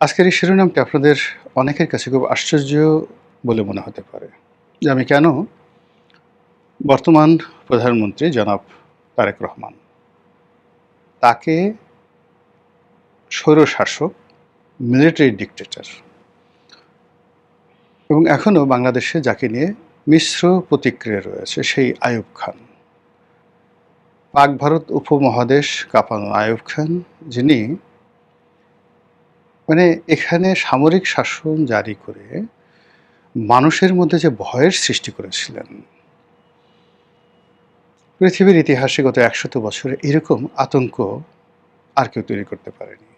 আজকের এই শিরোনামটি আপনাদের অনেকের কাছে খুব আশ্চর্য বলে মনে হতে পারে যে আমি কেন বর্তমান প্রধানমন্ত্রী জনাব তারেক রহমান তাকে স্বৈরশাসক, মিলিটারি ডিক্টেটর এবং এখনও বাংলাদেশে যাকে নিয়ে মিশ্র প্রতিক্রিয়া রয়েছে সেই আইয়ুব খান, পাক ভারত উপমহাদেশ কাঁপানো আইয়ুব খান, যিনি এখানে সামরিক শাসন জারি করে মানুষের মধ্যে যে ভয়ের সৃষ্টি করেছিলেন, পৃথিবীর ইতিহাসে গত ১০০ বছরে এরকম আতঙ্ক আর কেউ তৈরি করতে পারেনি।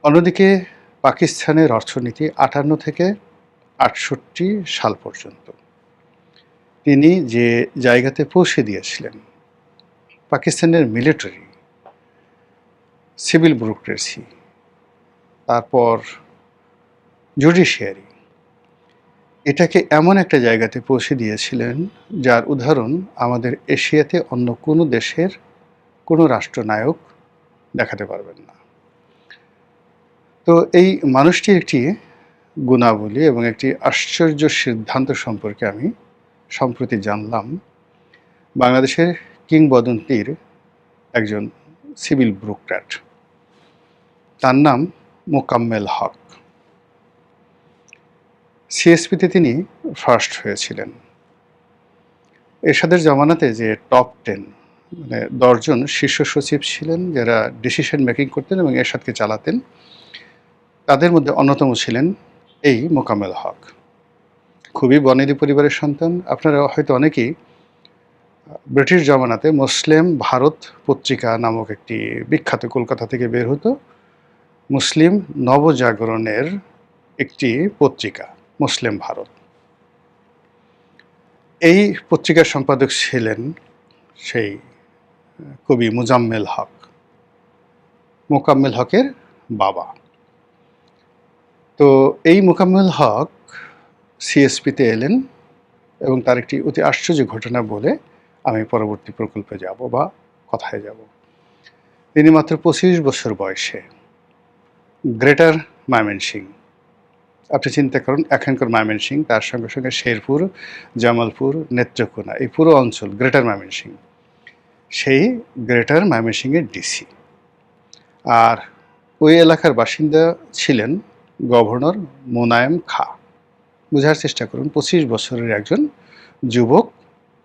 অন্যদিকে পাকিস্তানের অর্থনীতি ৫৮ থেকে ৬৮ সাল পর্যন্ত তিনি যে জায়গাতে পৌঁছে দিয়েছিলেন, পাকিস্তানের মিলিটারি, সিভিল ব্যুরোক্রেসি, তারপর জুডিশিয়ারি, এটাকে এমন একটা জায়গাতে পৌঁছে দিয়েছিলেন যার উদাহরণ আমাদের এশিয়াতে অন্য কোনো দেশের কোনো রাষ্ট্রনায়ক দেখাতে পারবেন না। তো এই মানুষটির একটি গুণাবলী এবং একটি আশ্চর্য সিদ্ধান্ত সম্পর্কে আমি সম্প্রতি জানলাম। বাংলাদেশের কিংবদন্তির একজন সিভিল ব্যুরোক্র্যাট, তার নাম মোকাম্মেল হক। সিএসপিতে তিনি ফার্স্ট হয়েছিলেন। এরশাদের জমানাতে যে টপ 10 10 জন শীর্ষ সচিব ছিলেন যারা ডিসিশন মেকিং করতেন এবং এরশাদকে চালাতেন, তাদের মধ্যে অন্যতম ছিলেন এই মোকাম্মেল হক। খুবই বনেদি পরিবারের সন্তান। আপনারা হয়তো অনেকেই ব্রিটিশ জমানাতে মুসলিম ভারত পত্রিকা নামক একটি বিখ্যাত, কলকাতা থেকে বের হতো, মুসলিম নবজাগরণের একটি পত্রিকা, মুসলিম ভারত। এই পত্রিকার সম্পাদক ছিলেন সেই কবি মোজাম্মেল হক, মোকাম্মেল হকের বাবা। তো এই মোকাম্মেল হক সিএসপিতে এলেন এবং তার একটি অতি আশ্চর্য ঘটনা বলে আমি পরবর্তী প্রকল্পে যাব বা কথায় যাব। তিনি মাত্র ২৫ বছর বয়সে গ্রেটার ময়মনসিংহ, আপনি চিন্তা করুন এখানকার ময়মনসিংহ, তার সঙ্গে সঙ্গে শেরপুর, জামালপুর, নেত্রকোনা, এই পুরো অঞ্চল গ্রেটার ময়মনসিংহ, সেই গ্রেটার ময়মনসিংহের ডিসি। আর ওই এলাকার বাসিন্দা ছিলেন গভর্নর মোনায়েম খা। বোঝার চেষ্টা করুন, ২৫ বছরের একজন যুবক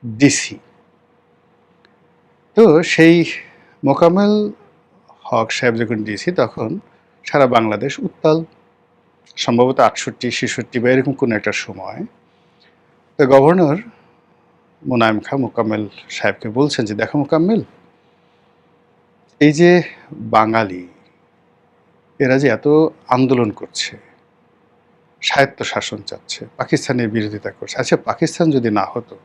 ডিসি। তো সেই মোকাম্মেল হক সাহেব যখন ডিসি, তখন সারা বাংলাদেশ উত্তাল, সম্ভবত ৬৮-৬৬ বা এরকম কোনো একটা সময়। তো গভর্নর মোনায়েম খা মোকাম্মেল সাহেবকে বলছেন যে, দেখো মোকাম্মেল, এই যে বাঙালি, এরা যে এত আন্দোলন করছে, স্বায়ত্ত শাসন চাচ্ছে, পাকিস্তানের বিরোধিতা করছে, আচ্ছা পাকিস্তান যদি না হতো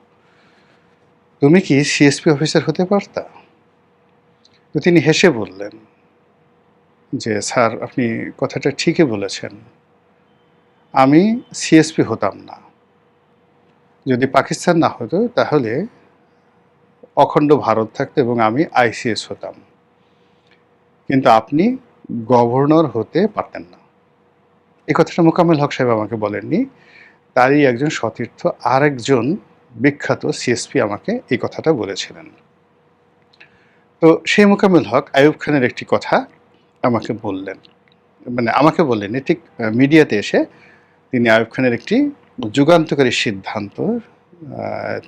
তুমি কি সিএসপি অফিসার হতে পারতা? তো তিনি হেসে বললেন যে, স্যার আপনি কথাটা ঠিকই বলেছেন, আমি সিএসপি হতাম না। যদি পাকিস্তান না হতো তাহলে অখণ্ড ভারত থাকতো এবং আমি আইসিএস হতাম, কিন্তু আপনি গভর্নর হতে পারতেন না। এই কথাটা মোকাম্মেল হক সাহেব আমাকে বলেননি, তারই একজন সতীর্থ আর একজন বিখ্যাত সিএসপি আমাকে এই কথাটা বলেছিলেন। তো সেই মোকাম্মেল হক আইয়ুব খানের একটি কথা আমাকে বললেন, আমাকে বললেন ঠিক মিডিয়াতে এসে তিনি আইয়ুব খানের একটি যুগান্তকারী সিদ্ধান্ত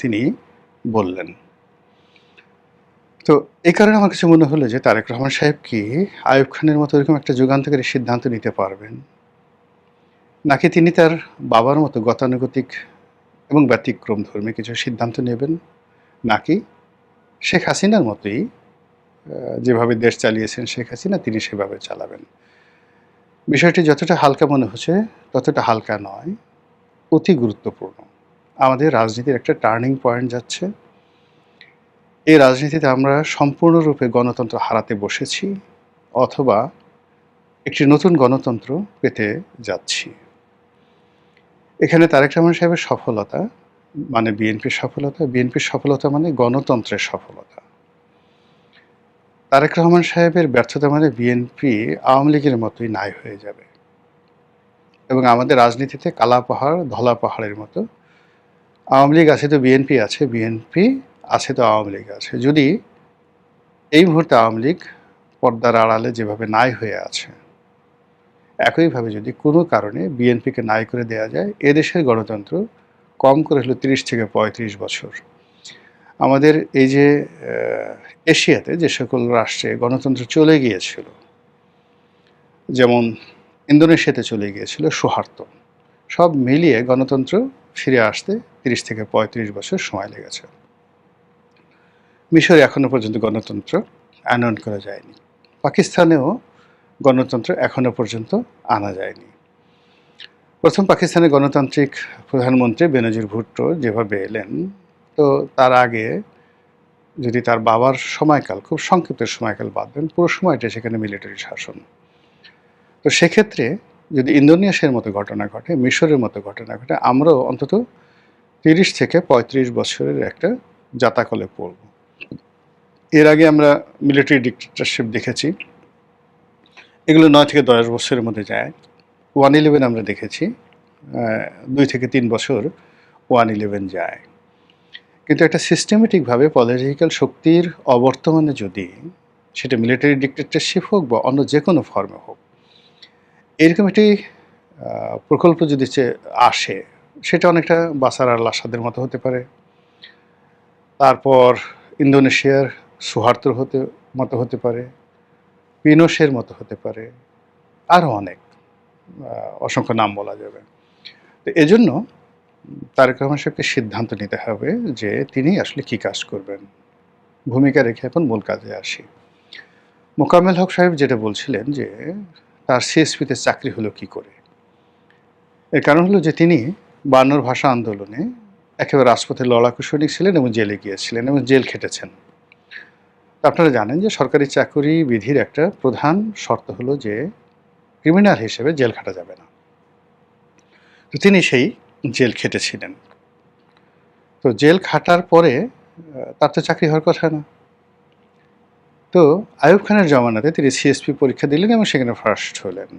তিনি বললেন। তো এই কারণে আমার কাছে মনে হলো যে তারেক রহমান সাহেব কি আইয়ুব খানের মতো এরকম একটা যুগান্তকারী সিদ্ধান্ত নিতে পারবেন, নাকি তিনি তার বাবার মতো গতানুগতিক এবং ব্যতিক্রমধর্মী কিছু সিদ্ধান্ত নেবেন, নাকি শেখ হাসিনার মতোই যেভাবে দেশ চালিয়েছেন শেখ হাসিনা তিনি সেভাবে চালাবেন। বিষয়টি যতটা হালকা মনে হচ্ছে ততটা হালকা নয়, অতি গুরুত্বপূর্ণ। আমাদের রাজনীতির একটা টার্নিং পয়েন্ট যাচ্ছে। এই রাজনীতিতে আমরা সম্পূর্ণরূপে গণতন্ত্র হারাতে বসেছি অথবা একটি নতুন গণতন্ত্র পেতে যাচ্ছি। এখানে তারেক রহমান সাহেবের সফলতা বিএনপির সফলতা, বিএনপির সফলতা মানে গণতন্ত্রের সফলতা। তারেক রহমান সাহেবের ব্যর্থতা মানে বিএনপি আওয়ামী লীগের মতোই নাই হয়ে যাবে এবং আমাদের রাজনীতিতে কালা পাহাড় ধলা পাহাড়ের মতো আওয়ামী লীগ আছে তো বিএনপি আছে, বিএনপি আছে তো আওয়ামী লীগ আছে। যদি এই মুহূর্তে আওয়ামী লীগ পর্দার আড়ালে যেভাবে নাই হয়ে আছে, একইভাবে যদি কোনো কারণে বিএনপিকে নাই করে দেওয়া যায়, এদেশের গণতন্ত্র কম করে হলো 30 থেকে 35 বছর। আমাদের এই যে এশিয়াতে যে সকল রাষ্ট্রে গণতন্ত্র চলে গিয়েছিল, যেমন ইন্দোনেশিয়াতে চলে গিয়েছিল সৌহার্দ্য, সব মিলিয়ে গণতন্ত্র ফিরে আসতে 30 থেকে 35 বছর সময় লেগেছে। মিশরে এখনো পর্যন্ত গণতন্ত্র আনয়ন করা যায়নি, পাকিস্তানেও গণতন্ত্র এখনো পর্যন্ত আনা যায়নি। প্রথম পাকিস্তানের গণতান্ত্রিক প্রধানমন্ত্রী বেনজির ভুট্টো যেভাবে এলেন, তো তার আগে যদি তার বাবার সময়কাল, খুব সংক্ষিপ্ত সময়কাল বাদ দেন, পুরো সময়টা সেখানে মিলিটারি শাসন। তো সেক্ষেত্রে যদি ইন্দোনেশিয়ার মতো ঘটনা ঘটে, মিশরের মতো ঘটনা ঘটে, আমরাও অন্তত 30 থেকে 35 বছরের একটা জাতাকলে পড়ব। এর আগে আমরা মিলিটারি ডিক্টেটরশিপ দেখেছি, এগুলো 9 থেকে 10 বছরের মধ্যে যায়। 111 আমরা দেখেছি, 2 থেকে 3 বছর 111 যায়। কিন্তু একটা সিস্টেমেটিকভাবে পলিটিক্যাল শক্তির অবর্তমানে যদি সেটা মিলিটারি ডিক্টেটরশিপ হোক বা অন্য যে কোনো ফর্মে হোক, এরকম একটি প্রকল্প যদি আসে, সেটা অনেকটা বাসার আর লাসাদের মতো হতে পারে, তারপর ইন্দোনেশিয়ার সুহার্তোর মতো হতে পারে, পিনোশের মতো হতে পারে, আরও অনেক অসংখ্য নাম বলা যাবে। তো এজন্য তারেক রহমান সাহেবকে সিদ্ধান্ত নিতে হবে যে তিনি আসলে কী কাজ করবেন। ভূমিকা রেখে এখন মূল কাজে আসি। মোকাম্মেল হক সাহেব যেটা বলছিলেন যে তার সিএসপিতে চাকরি হলো কি করে, এর কারণ হলো যে তিনি 52 ভাষা আন্দোলনে একেবারে রাজপথে লড়াকু সৈনিক ছিলেন এবং জেলে গিয়েছিলেন এবং জেল খেটেছেন। আপনারা জানেন যে সরকারি চাকরি বিধির একটা প্রধান শর্ত হলো যে ক্রিমিনাল হিসেবে জেল খাটা যাবে না। তো তিনি সেই জেল খেটেছিলেন। তো জেল খাটার পরে তার তো চাকরি হওয়ার কথা না। তো আইয়ুব খানের জমানাতে তিনি সিএসপি পরীক্ষা দিলেন এবং সেখানে ফার্স্ট হলেন।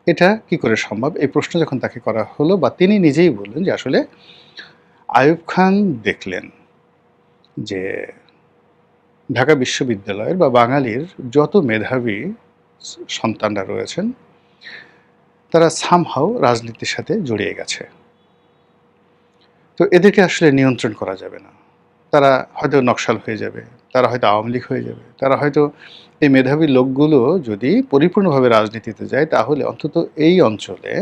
এটা কি করে সম্ভব? এই প্রশ্ন যখন তাকে করা হলো, বা তিনি নিজেই বললেন যে আসলে আইয়ুব খান দেখলেন যে ঢাকা বিশ্ববিদ্যালয়ের বা বাঙালির যত মেধাবী সন্তানরা রয়েছেন তারা সামহাও রাজনীতির সাথে জড়িয়ে গেছে। তো এদেরকে আসলে নিয়ন্ত্রণ করা যাবে না। তারা হয়তো নকশাল হয়ে যাবে, তারা হয়তো আওয়ামী লীগ হয়ে যাবে, তারা হয়তো এই মেধাবী লোকগুলো যদি পরিপূর্ণভাবে রাজনীতিতে যায় তাহলে অন্তত এই অঞ্চলে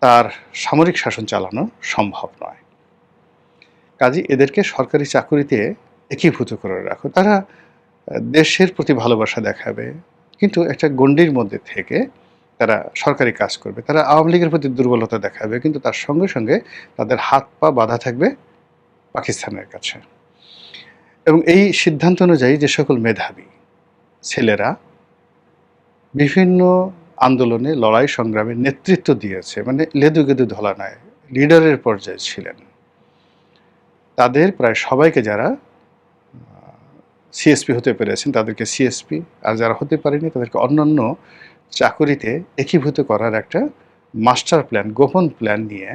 তার সামরিক শাসন চালানো সম্ভব নয়। কাজেই এদেরকে সরকারি চাকুরিতে একীভূত করে রাখো। তারা দেশের প্রতি ভালোবাসা দেখাবে, কিন্তু একটা গণ্ডির মধ্যে থেকে তারা সরকারি কাজ করবে। তারা আওয়ামী লীগের প্রতি দুর্বলতা দেখাবে, কিন্তু তার সঙ্গে সঙ্গে তাদের হাত পা বাঁধা থাকবে পাকিস্তানের কাছে। এবং এই সিদ্ধান্ত অনুযায়ী যে সকল মেধাবী ছেলেরা বিভিন্ন আন্দোলনে লড়াই সংগ্রামে নেতৃত্ব দিয়েছে, মানে লেদু গেদু ধলা নয়, লিডারের পর্যায়ে ছিলেন, তাদের প্রায় সবাইকে, যারা সিএসপি হতে পেরেছেন তাদেরকে সিএসপি, আর যারা হতে পারেনি তাদেরকে অন্যান্য চাকুরিতে একীভূত করার একটা মাস্টার প্ল্যান, গোপন প্ল্যান নিয়ে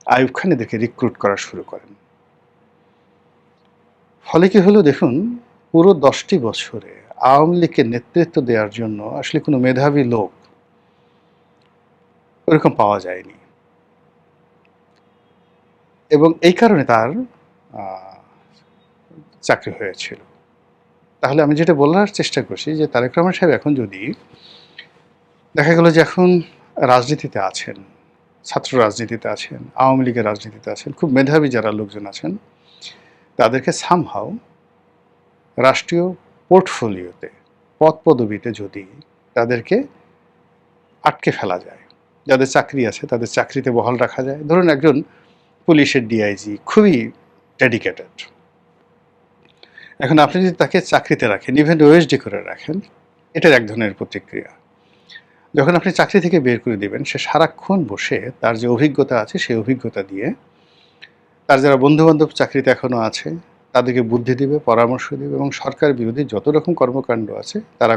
আইয়ুব খান এদেরকে রিক্রুট করা শুরু করেন। ফলে কি হলো দেখুন, পুরো 10টি বছরে আওয়ামী লীগকে নেতৃত্ব দেওয়ার জন্য আসলে কোনো মেধাবী লোক ওরকম পাওয়া যায়নি, এবং এই কারণে তার চাকরি হয়েছিল। তাহলে আমি যেটা বলার চেষ্টা করছি যে তারেক রহমান সাহেব এখন যদি দেখা গেল যে এখন রাজনীতিতে আছেন, ছাত্র রাজনীতিতে আছেন, আওয়ামী লীগের রাজনীতিতে আছেন, খুব মেধাবী যারা লোকজন আছেন, তাদেরকে সামহাও রাষ্ট্রীয় পোর্টফোলিওতে, পদ পদবিতে যদি তাদেরকে আটকে ফেলা যায়, যাদের চাকরি আছে তাদের চাকরিতে বহাল রাখা যায়। ধরুন একজন পুলিশের ডিআইজি খুবই ডেডিকেটেড, এখন আপনি যদি তাকে চাকরিতে রাখেন, ইভেন ওএসডি করে রাখেন, এটার এক ধরনের প্রতিক্রিয়া। যখন আপনি চাকরি থেকে বের করে দেবেন, সে সারাক্ষণ বসে তার যে অভিজ্ঞতা আছে সেই অভিজ্ঞতা দিয়ে, তার যারা বন্ধুবান্ধব চাকরিতে এখনও আছে তাদেরকে বুদ্ধি দিবে, পরামর্শ দিবে এবং সরকার বিরোধী যত রকম কর্মকাণ্ড আছে তারা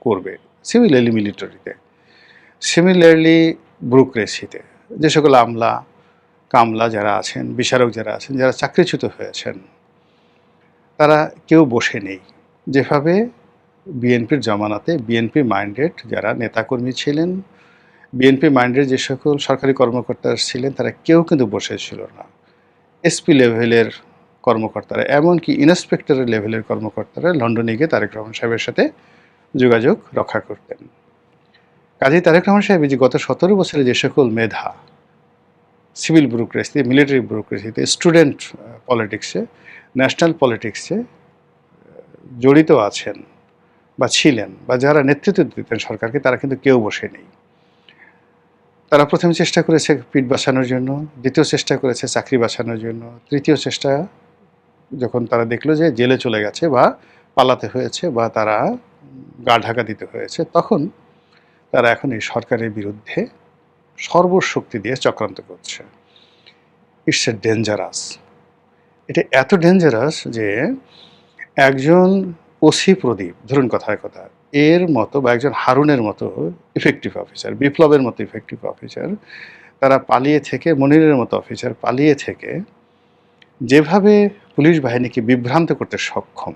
করবে। সিমিলারলি মিলিটারিতে, সিমিলারলি ব্যুরোক্রেসিতে যে সকল আমলা, কামলা যারা আছেন, বিচারক যারা আছেন, যারা চাকরিচ্যুত হয়েছেন, তারা কেউ বসে নেই। যেভাবে বিএনপির জমানাতে বিএনপি মাইন্ডেড যারা নেতাকর্মী ছিলেন, বিএনপি মাইন্ডেড যে সকল সরকারি কর্মকর্তা ছিলেন, তারা কেউ কিন্তু বসে ছিল না। এসপি লেভেলের কর্মকর্তারা, এমনকি ইন্সপেক্টরের লেভেলের কর্মকর্তারা লন্ডনে গিয়ে তারেক রহমান সাহেবের সাথে যোগাযোগ রক্ষা করতেন। কাজেই তারেক রহমান সাহেব যে গত 17 বছরে যে সকল মেধা সিভিল ব্যুরোক্রেসিতে, মিলিটারি ব্যুরোক্রেসিতে, স্টুডেন্ট পলিটিক্সে, ন্যাশনাল পলিটিক্সে জড়িত আছেন বা ছিলেন বা যারা নেতৃত্ব দিতেন সরকারকে, তারা কিন্তু কেউ বসে নেই। তারা প্রথম চেষ্টা করেছে পিঠ বাঁচানোর জন্য, দ্বিতীয় চেষ্টা করেছে চাকরি বাঁচানোর জন্য, তৃতীয় চেষ্টা যখন তারা দেখলো যে জেলে চলে গেছে বা পালাতে হয়েছে বা তারা গা ঢাকা দিতে হয়েছে, তখন তারা এখন এই সরকারের বিরুদ্ধে সর্বশক্তি দিয়ে চক্রান্ত করছে। It's a dangerous. এটা এত ডেঞ্জারাস যে একজন ওসি প্রদীপ, ধরুন কথায় কথা, এর মতো বা একজন হারুনের মতো ইফেক্টিভ অফিসার, বিপ্লবের মতো ইফেক্টিভ অফিসার, তারা পালিয়ে থেকে, মনিরের মতো অফিসার পালিয়ে থেকে যেভাবে পুলিশ বাহিনীকে বিভ্রান্ত করতে সক্ষম,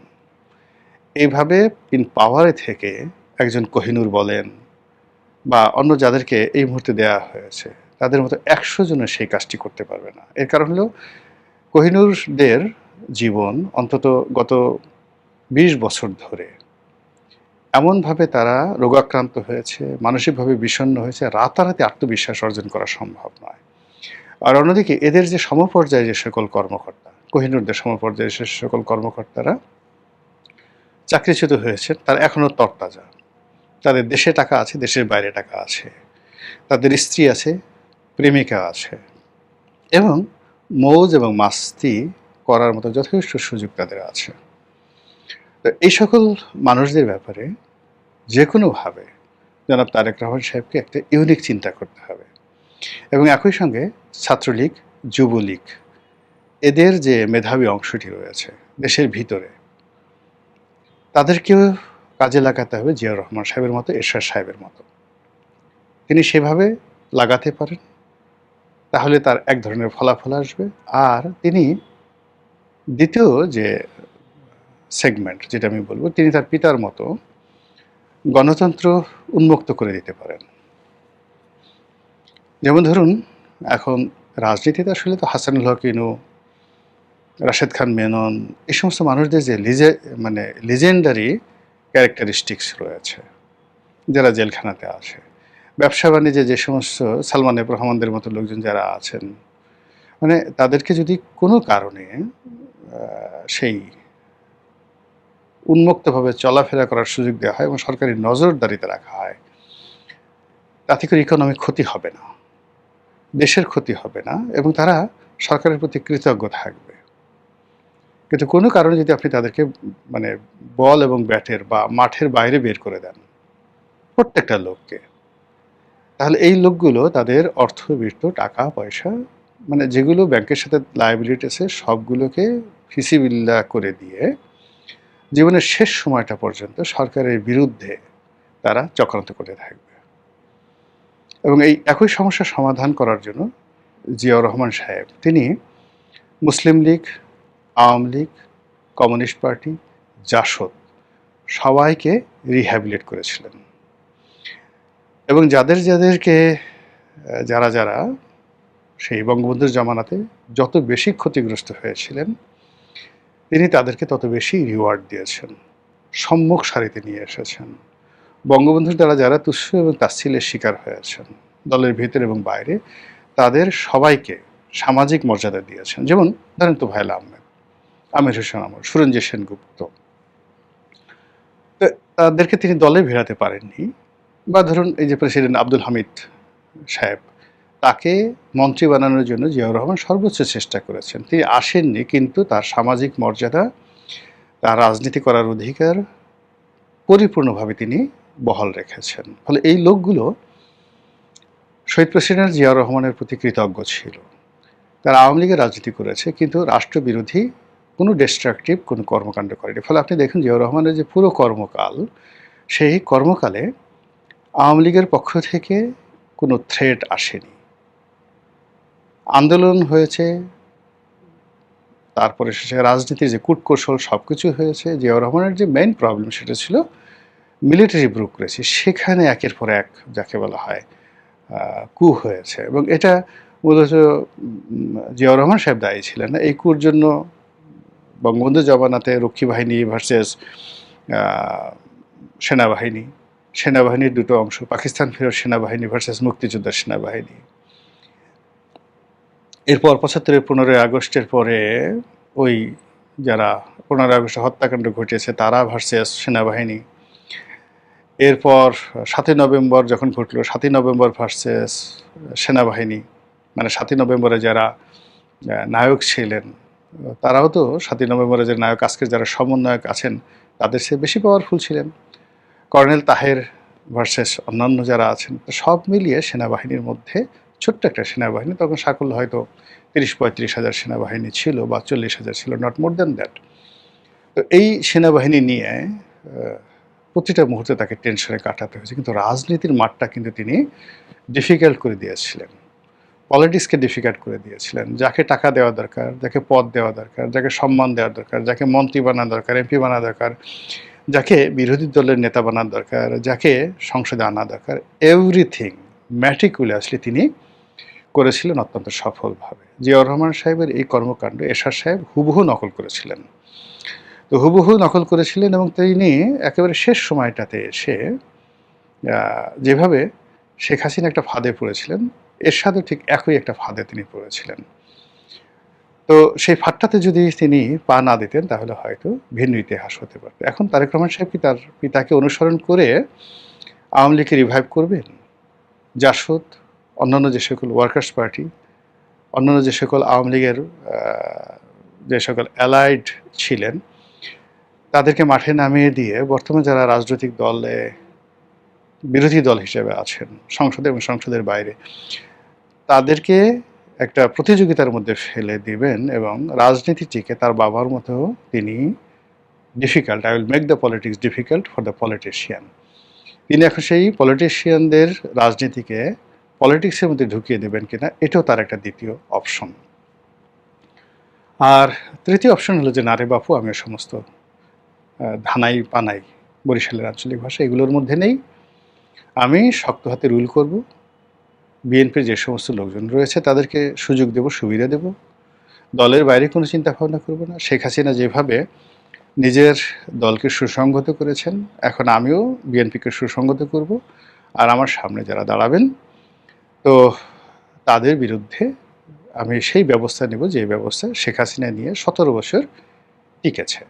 এইভাবে ইন পাওয়ারে থেকে একজন কোহিনূর বলেন বা অন্য যাদেরকে এই মুহূর্তে দেয়া হয়েছে, তাদের মতো 100 জনের সেই কাজটি করতে পারবে না। এর কারণ হলো কোহিনূরদের জীবন অন্তত গত 20 বছর ধরে এমনভাবে তারা রোগাক্রান্ত হয়েছে, মানসিকভাবে বিষণ্ণ হয়েছে, রাতারাতি আত্মবিশ্বাস অর্জন করা সম্ভব নয়। আর অন্যদিকে এদের যে সমপর্যায়ে যে সকল কর্মকর্তা, কোহিনূরদের সমপর্যায়ে যে সকল কর্মকর্তারা চাকরিচ্যুত হয়েছেন, তারা এখনও তরতাজা। তাদের দেশে টাকা আছে, দেশের বাইরে টাকা আছে, তাদের স্ত্রী আছে, প্রেমিকা আছে এবং মৌজ এবং মাস্তি করার মতো যথেষ্ট সুযোগ তাদের আছে। তো এই সকল মানুষদের ব্যাপারে যে কোনোভাবে জনাব তারেক রহমান সাহেবকে একটা ইউনিক চিন্তা করতে হবে এবং একই সঙ্গে ছাত্রলীগ, যুবলীগ, এদের যে মেধাবী অংশটি রয়েছে দেশের ভিতরে, তাদেরকেও কাজে লাগাতে হবে জিয়াউর রহমান সাহেবের মতো, এরশাদ সাহেবের মতো। তিনি সেভাবে লাগাতে পারেন, তাহলে তার এক ধরনের ফলাফল আসবে। আর তিনি দ্বিতীয় যে সেগমেন্ট যেটা আমি বলবো, তিনি তার পিতার মতো গণতন্ত্র উন্মুক্ত করে দিতে পারেন। যেমন ধরুন, এখন রাজনীতিতে আসলে তো হাসানুল হক ইনু, রাশেদ খান মেনন, এই সমস্ত মানুষদের যে লিজেন্ডারি ক্যারেক্টারিস্টিক্স রয়েছে, যারা জেলখানাতে আছে, ব্যবসা বাণিজ্যে যে সমস্ত সালমান এফ রহমানদের মতো লোকজন যারা আছেন, মানে তাদেরকে যদি কোনো কারণে সেই উন্মুক্তভাবে চলাফেরা করার সুযোগ দেওয়া হয় এবং সরকারি নজরদারিতে রাখা হয়, তাতে করে ইকোনমিক ক্ষতি হবে না, দেশের ক্ষতি হবে না এবং তারা সরকারের প্রতি কৃতজ্ঞ থাকবে। কিন্তু কোনো কারণে যদি আপনি তাদেরকে বল এবং ব্যাটের বা মাঠের বাইরে বের করে দেন প্রত্যেকটা লোককে, তাহলে এই লোকগুলো তাদের অর্থবিত্ত, টাকা পয়সা, যেগুলো ব্যাংকের সাথে লায়াবিলিটি আছে, সবগুলোকে ফিসিবিল্লা করে দিয়ে জীবনের শেষ সময়টা পর্যন্ত সরকারের বিরুদ্ধে তারা চক্রান্ত করতে থাকবে। এবং এই একই সমস্যার সমাধান করার জন্য জিয়াউর রহমান সাহেব তিনি মুসলিম লীগ, আওয়ামী লীগ, কমিউনিস্ট পার্টি, জাসদ সবাইকে রিহ্যাবিলিট করেছিলেন এবং যাদেরকে যারা সেই বঙ্গবন্ধুর জমানাতে যত বেশি ক্ষতিগ্রস্ত হয়েছিলেন, তিনি তাদেরকে তত বেশি রিওয়ার্ড দিয়েছেন, সম্মুখ সারিতে নিয়ে এসেছেন। বঙ্গবন্ধুর দ্বারা যারা তুচ্ছ এবং তাচ্ছিল্যের শিকার হয়েছেন দলের ভিতরে এবং বাইরে, তাদের সবাইকে সামাজিক মর্যাদা দিয়েছেন। যেমন ধরেন তোফায়েল আহমেদ, আমির হোসেন আমর, সুরঞ্জিত সেনগুপ্ত, তাদেরকে তিনি দলে ভেড়াতে পারেননি। বা ধরুন এই যে প্রেসিডেন্ট আব্দুল হামিদ সাহেব, তাকে মন্ত্রী বানানোর জন্য জিয়াউর রহমান সর্বোচ্চ চেষ্টা করেছেন, তিনি আসেননি, কিন্তু তার সামাজিক মর্যাদা, তার রাজনীতি করার অধিকার পরিপূর্ণভাবে তিনি বহাল রেখেছেন। ফলে এই লোকগুলো শহীদ প্রেসিডেন্ট জিয়াউর রহমানের প্রতি কৃতজ্ঞ ছিল। তারা আওয়ামী লীগের রাজনীতি করেছে, কিন্তু রাষ্ট্রবিরোধী কোনো ডিস্ট্রাকটিভ কোনো কর্মকাণ্ড করেনি। ফলে আপনি দেখুন জিয়াউর রহমানের যে পুরো কর্মকাল, সেই কর্মকালে আওয়ামী লীগের পক্ষ থেকে কোনো থ্রেট আসেনি। আন্দোলন হয়েছে, তারপরে শেষে রাজনীতির যে কূটকৌশল সবকিছু হয়েছে। জিয়াউর রহমানের যে মেইন প্রবলেম সেটা ছিল মিলিটারি ব্যুরোক্রেসি। সেখানে একের পর এক যাকে বলা হয় কু হয়েছে, এবং এটা মূলত জিয়াউর রহমান সাহেব দায়ী ছিলেন না। এই কুর জন্য বঙ্গবন্ধু জমানাতে রক্ষী বাহিনী ভার্সেস সেনাবাহিনী, সেনাবাহিনীর দুটো অংশ, পাকিস্তান ফেরত সেনাবাহিনী ভার্সেস মুক্তিযোদ্ধার সেনাবাহিনী। এরপর ৭৫-এর ১৫ই আগস্টের পরে ওই যারা ১৫ই আগস্টে হত্যাকাণ্ড ঘটিয়েছে তারা ভার্সেস সেনাবাহিনী। এরপর ৭ই নভেম্বর যখন ঘটল, ৭ই নভেম্বর ভার্সেস সেনাবাহিনী। মানে ৭ই নভেম্বরে যারা নায়ক ছিলেন তারাও তো ৭ই নভেম্বরে যে নায়ক, আজকের যারা সমন্বয়ক আছেন তাদের চেয়ে বেশি পাওয়ারফুল ছিলেন। কর্নেল তাহের ভার্সেস অন্যান্য যারা আছেন, সব মিলিয়ে সেনাবাহিনীর মধ্যে ছোট্ট একটা সেনাবাহিনী, তখন সাকল্য হয়তো ৩০-৩৫ হাজার সেনাবাহিনী ছিল বা ৪০,০০০ ছিল, নট মোর দ্যান দ্যাট। তো এই সেনাবাহিনী নিয়ে প্রতিটা মুহূর্তে তাকে টেনশনে কাটাতে হয়েছে। কিন্তু রাজনীতির মাঠটা কিন্তু তিনি ডিফিকাল্ট করে দিয়েছিলেন, পলিটিক্সকে ডিফিকাল্ট করে দিয়েছিলেন। যাকে টাকা দেওয়া দরকার, যাকে পদ দেওয়া দরকার, যাকে সম্মান দেওয়া দরকার, যাকে মন্ত্রী বানানো দরকার, এমপি বানানো দরকার, যাকে বিরোধী দলের নেতা বানানো দরকার, যাকে সংসদে আনা দরকার, এভরিথিং ম্যাটিকুলাসলি তিনি করেছিলেন অত্যন্ত সফলভাবে। জিয়াউর রহমান সাহেবের এই কর্মকাণ্ড এরশাদ সাহেব হুবহু নকল করেছিলেন। তো হুবহু নকল করেছিলেন, এবং তিনি একেবারে শেষ সময়টাতে এসে যেভাবে শেখ হাসিনা একটা ফাঁদে পড়েছিলেন, এরশাদও ঠিক একই একটা ফাঁদে তিনি পড়েছিলেন। তো সেই ফাঁদটাতে যদি তিনি পা না দিতেন তাহলে হয়তো ভিন্ন ইতিহাস হতে পারত। এখন তারেক রহমান সাহেব কি তার পিতাকে অনুসরণ করে আওয়ামী লীগকে রিভাইভ করবেন? জাসদ, অন্যান্য যে সকল ওয়ার্কার্স পার্টি, অন্যান্য যে সকল আওয়ামী লীগের যে সকল অ্যালাইড ছিলেন তাদেরকে মাঠে নামিয়ে দিয়ে বর্তমানে যারা রাজনৈতিক দলে বিরোধী দল হিসেবে আছেন সংসদে এবং সংসদের বাইরে, তাদেরকে একটা প্রতিযোগিতার মধ্যে ফেলে দিবেন এবং রাজনীতিটিকে তার বাবার মতো তিনি difficult, I will make the politics difficult for the politician. তিনি এখন সেই পলিটিশিয়ানদের রাজনীতিকে পলিটিক্সের মধ্যে ঢুকিয়ে দেবেন কিনা, এটাও তার একটা দ্বিতীয় অপশন। আর তৃতীয় অপশন হলো যে না রে বাপু, আমি সমস্ত ধানাই পানাই বরিশালের আঞ্চলিক ভাষা এগুলোর মধ্যে নেই, আমি শক্ত হাতে রুল করব, বিএনপির যে সমস্ত লোকজন রয়েছে তাদেরকে সুযোগ দেব, সুবিধা দেব, দলের বাইরে কোনো চিন্তা ভাবনা করব না। শেখ হাসিনা যেভাবে নিজের দলকে সুসংগত করেছেন, এখন আমিও বিএনপিকে সুসংগত করব, আর আমার সামনে যারা দাঁড়াবেন তো তাদের বিরুদ্ধে আমি সেই ব্যবস্থা নেব যে ব্যবস্থা শেখ হাসিনা নিয়ে ১৭ বছর টিকেছে।